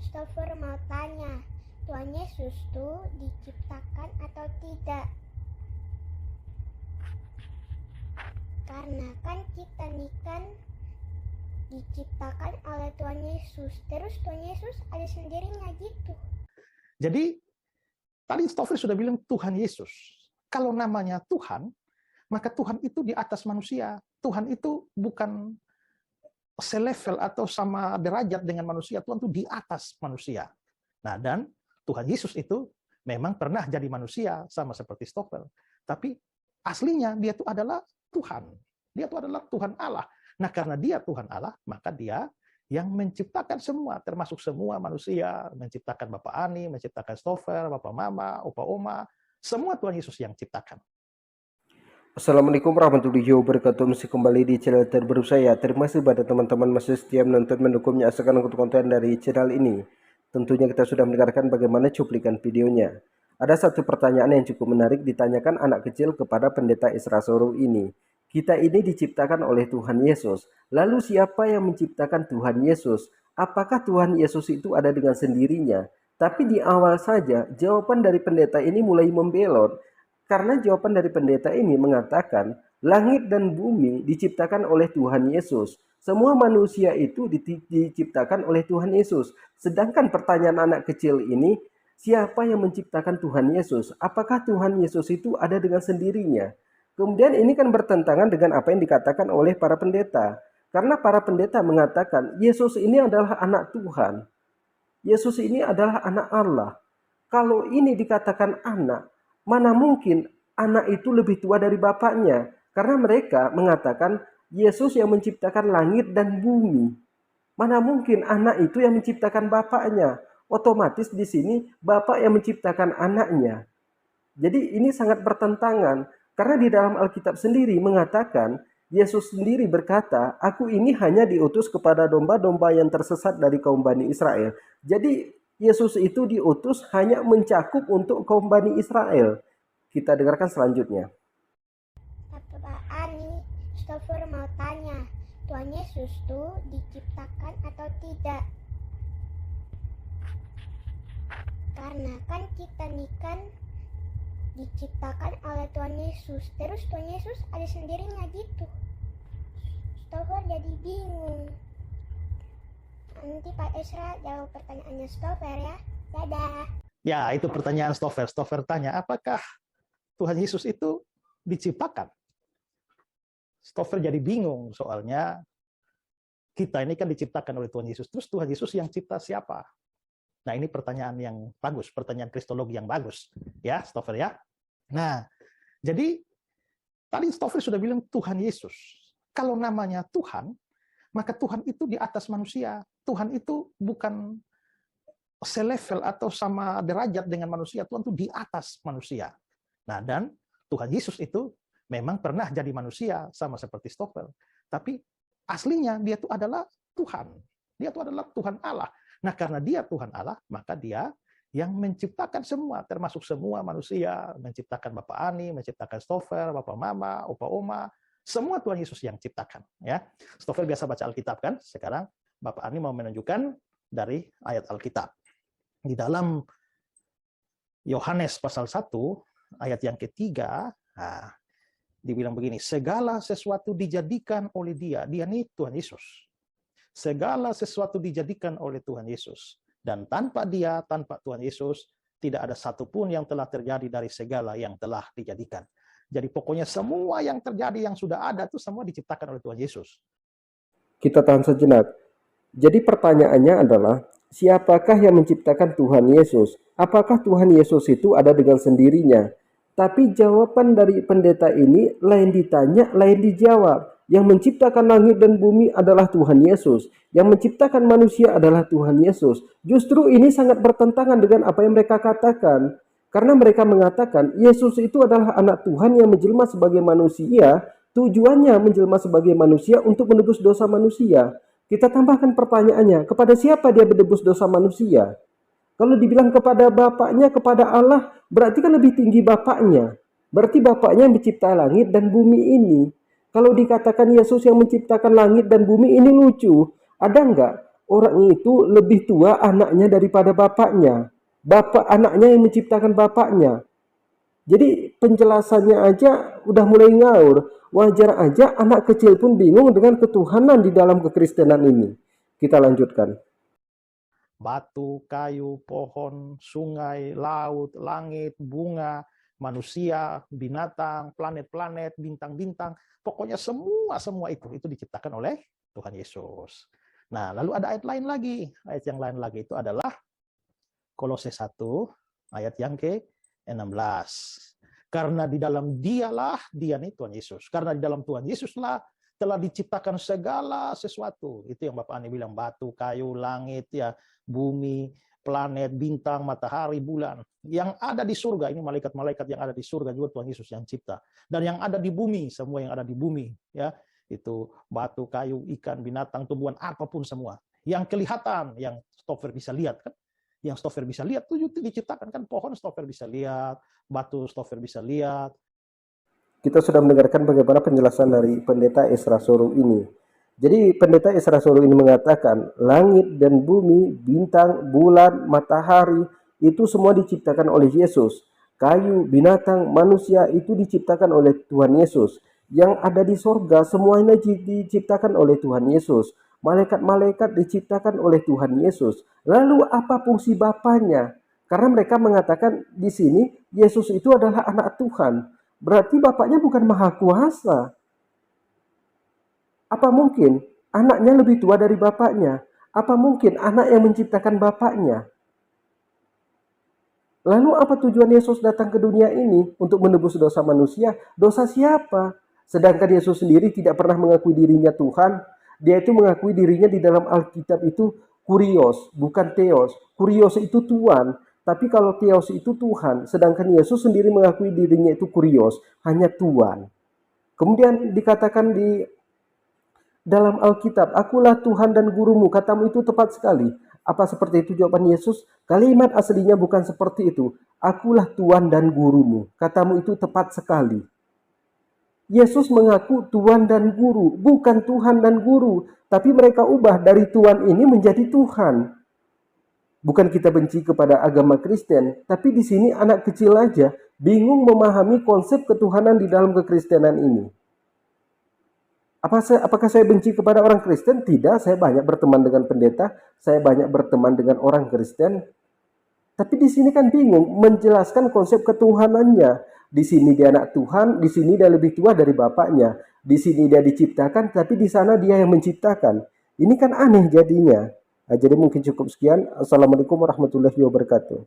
Christopher mau tanya, Tuhan Yesus tuh diciptakan atau tidak? Karena kan kita nih kan diciptakan oleh Tuhan Yesus. Terus Tuhan Yesus ada sendirinya gitu. Jadi tadi Stoffel sudah bilang Tuhan Yesus. Kalau namanya Tuhan, maka Tuhan itu di atas manusia. Tuhan itu bukan selevel atau sama derajat dengan manusia. Tuhan itu di atas manusia. Nah, dan Tuhan Yesus itu memang pernah jadi manusia sama seperti Stoffel. Tapi aslinya dia itu adalah Tuhan. Dia itu adalah Tuhan Allah. Nah, karena dia Tuhan Allah, maka dia yang menciptakan semua, termasuk semua manusia, menciptakan Bapak Ani, menciptakan Stoffel, Bapak Mama, Opa Oma, semua Tuhan Yesus yang ciptakan. Assalamualaikum warahmatullahi wabarakatuh. Masih kembali di channel terbaru saya. Terima kasih pada teman-teman masih setia menonton, mendukung, menyaksikan konten dari channel ini. Tentunya kita sudah mendengarkan bagaimana cuplikan videonya. Ada satu pertanyaan yang cukup menarik ditanyakan anak kecil kepada pendeta Isra Soro ini. Kita ini diciptakan oleh Tuhan Yesus. Lalu siapa yang menciptakan Tuhan Yesus? Apakah Tuhan Yesus itu ada dengan sendirinya? Tapi di awal saja jawaban dari pendeta ini mulai membelot. Karena jawaban dari pendeta ini mengatakan, langit dan bumi diciptakan oleh Tuhan Yesus. Semua manusia itu diciptakan oleh Tuhan Yesus. Sedangkan pertanyaan anak kecil ini, siapa yang menciptakan Tuhan Yesus? Apakah Tuhan Yesus itu ada dengan sendirinya? Kemudian ini kan bertentangan dengan apa yang dikatakan oleh para pendeta. Karena para pendeta mengatakan, Yesus ini adalah anak Tuhan. Yesus ini adalah anak Allah. Kalau ini dikatakan anak, mana mungkin anak itu lebih tua dari bapaknya? Karena mereka mengatakan Yesus yang menciptakan langit dan bumi. Mana mungkin anak itu yang menciptakan bapaknya? Otomatis di sini bapak yang menciptakan anaknya. Jadi ini sangat bertentangan. Karena di dalam Alkitab sendiri mengatakan, Yesus sendiri berkata, aku ini hanya diutus kepada domba-domba yang tersesat dari kaum Bani Israel. Jadi Yesus itu diutus hanya mencakup untuk kaum Bani Israel. Kita dengarkan selanjutnya. Bapak Ani, Stoffel mau tanya, Tuhan Yesus tuh diciptakan atau tidak? Karena kan kita nih kan diciptakan oleh Tuhan Yesus. Terus Tuhan Yesus ada sendirinya gitu. Stoffel jadi bingung. Nanti Pak Esra jawab pertanyaannya Stoffel ya. Dadah. Ya, itu pertanyaan Stoffel. Stoffel tanya, apakah Tuhan Yesus itu diciptakan? Stoffel jadi bingung, soalnya kita ini kan diciptakan oleh Tuhan Yesus. Terus Tuhan Yesus yang cipta siapa? Nah, ini pertanyaan yang bagus, pertanyaan kristologi yang bagus. Ya, Stoffel ya. Nah, jadi tadi Stoffel sudah bilang Tuhan Yesus. Kalau namanya Tuhan, maka Tuhan itu di atas manusia. Tuhan itu bukan selevel atau sama derajat dengan manusia. Tuhan itu di atas manusia. Nah, dan Tuhan Yesus itu memang pernah jadi manusia, sama seperti Stoffel. Tapi aslinya dia itu adalah Tuhan. Dia itu adalah Tuhan Allah. Nah, karena dia Tuhan Allah, maka dia yang menciptakan semua, termasuk semua manusia, menciptakan Bapak Ani, menciptakan Stoffel, Bapak Mama, Opa Oma, semua Tuhan Yesus yang ciptakan. Ya, Stoffel biasa baca Alkitab kan? Sekarang Bapak Ani mau menunjukkan dari ayat Alkitab. Di dalam Yohanes pasal 1, ayat yang ketiga, nah, dibilang begini, segala sesuatu dijadikan oleh dia nih Tuhan Yesus. Segala sesuatu dijadikan oleh Tuhan Yesus. Dan tanpa dia, tanpa Tuhan Yesus, tidak ada satupun yang telah terjadi dari segala yang telah dijadikan. Jadi pokoknya semua yang terjadi, yang sudah ada, itu semua diciptakan oleh Tuhan Yesus. Kita tahan sejenak. Jadi pertanyaannya adalah, siapakah yang menciptakan Tuhan Yesus? Apakah Tuhan Yesus itu ada dengan sendirinya? Tapi jawaban dari pendeta ini lain ditanya, lain dijawab. Yang menciptakan langit dan bumi adalah Tuhan Yesus. Yang menciptakan manusia adalah Tuhan Yesus. Justru ini sangat bertentangan dengan apa yang mereka katakan. Karena mereka mengatakan Yesus itu adalah anak Tuhan yang menjelma sebagai manusia. Tujuannya menjelma sebagai manusia untuk menebus dosa manusia. Kita tambahkan pertanyaannya, kepada siapa dia menebus dosa manusia? Kalau dibilang kepada bapaknya, kepada Allah, berarti kan lebih tinggi bapaknya. Berarti bapaknya yang mencipta langit dan bumi ini. Kalau dikatakan Yesus yang menciptakan langit dan bumi, ini lucu. Ada enggak orang itu lebih tua anaknya daripada bapaknya. Bapak anaknya yang menciptakan bapaknya. Jadi penjelasannya aja udah mulai ngawur. Wajar aja anak kecil pun bingung dengan ketuhanan di dalam kekristenan ini. Kita lanjutkan. Batu, kayu, pohon, sungai, laut, langit, bunga, manusia, binatang, planet-planet, bintang-bintang, pokoknya semua itu diciptakan oleh Tuhan Yesus. Nah, lalu ada ayat lain lagi. Ayat yang lain lagi itu adalah Kolose 1 ayat yang ke-16. Karena di dalam dialah, dia nih Tuhan Yesus. Karena di dalam Tuhan Yesuslah telah diciptakan segala sesuatu. Itu yang Bapak Ani bilang, batu, kayu, langit, ya, bumi, planet, bintang, matahari, bulan. Yang ada di surga, ini malaikat-malaikat yang ada di surga juga Tuhan Yesus yang cipta. Dan yang ada di bumi, semua yang ada di bumi, ya, itu batu, kayu, ikan, binatang, tumbuhan, apapun semua. Yang kelihatan, yang Stoffer bisa lihat kan, yang Stoffer bisa lihat itu diciptakan kan, pohon Stoffer bisa lihat, batu Stoffer bisa lihat. Kita sudah mendengarkan bagaimana penjelasan dari Pendeta Esra Soru ini. Jadi Pendeta Esra Soru ini mengatakan langit dan bumi, bintang, bulan, matahari itu semua diciptakan oleh Yesus. Kayu, binatang, manusia itu diciptakan oleh Tuhan Yesus. Yang ada di sorga semuanya diciptakan oleh Tuhan Yesus. Malaikat-malaikat diciptakan oleh Tuhan Yesus. Lalu apa fungsi Bapaknya? Karena mereka mengatakan di sini Yesus itu adalah anak Tuhan. Berarti Bapaknya bukan maha kuasa. Apa mungkin anaknya lebih tua dari Bapaknya? Apa mungkin anak yang menciptakan Bapaknya? Lalu apa tujuan Yesus datang ke dunia ini? Untuk menebus dosa manusia? Dosa siapa? Sedangkan Yesus sendiri tidak pernah mengakui dirinya Tuhan. Dia itu mengakui dirinya di dalam Alkitab itu Kurios, bukan Theos. Kurios itu Tuhan. Tapi kalau Theos itu Tuhan, sedangkan Yesus sendiri mengakui dirinya itu Kurios, hanya Tuhan. Kemudian dikatakan di dalam Alkitab, akulah Tuhan dan gurumu, katamu itu tepat sekali. Apa seperti itu jawaban Yesus? Kalimat aslinya bukan seperti itu. Akulah Tuhan dan gurumu, katamu itu tepat sekali. Yesus mengaku Tuhan dan guru, bukan Tuhan dan guru. Tapi mereka ubah dari Tuhan ini menjadi Tuhan. Bukan kita benci kepada agama Kristen, tapi di sini anak kecil aja bingung memahami konsep ketuhanan di dalam kekristenan ini. Apakah saya benci kepada orang Kristen? Tidak, saya banyak berteman dengan pendeta, saya banyak berteman dengan orang Kristen. Tapi di sini kan bingung menjelaskan konsep ketuhanannya. Di sini dia anak Tuhan, di sini dia lebih tua dari bapaknya. Di sini dia diciptakan, tapi di sana dia yang menciptakan. Ini kan aneh jadinya. Nah, jadi mungkin cukup sekian. Assalamualaikum warahmatullahi wabarakatuh.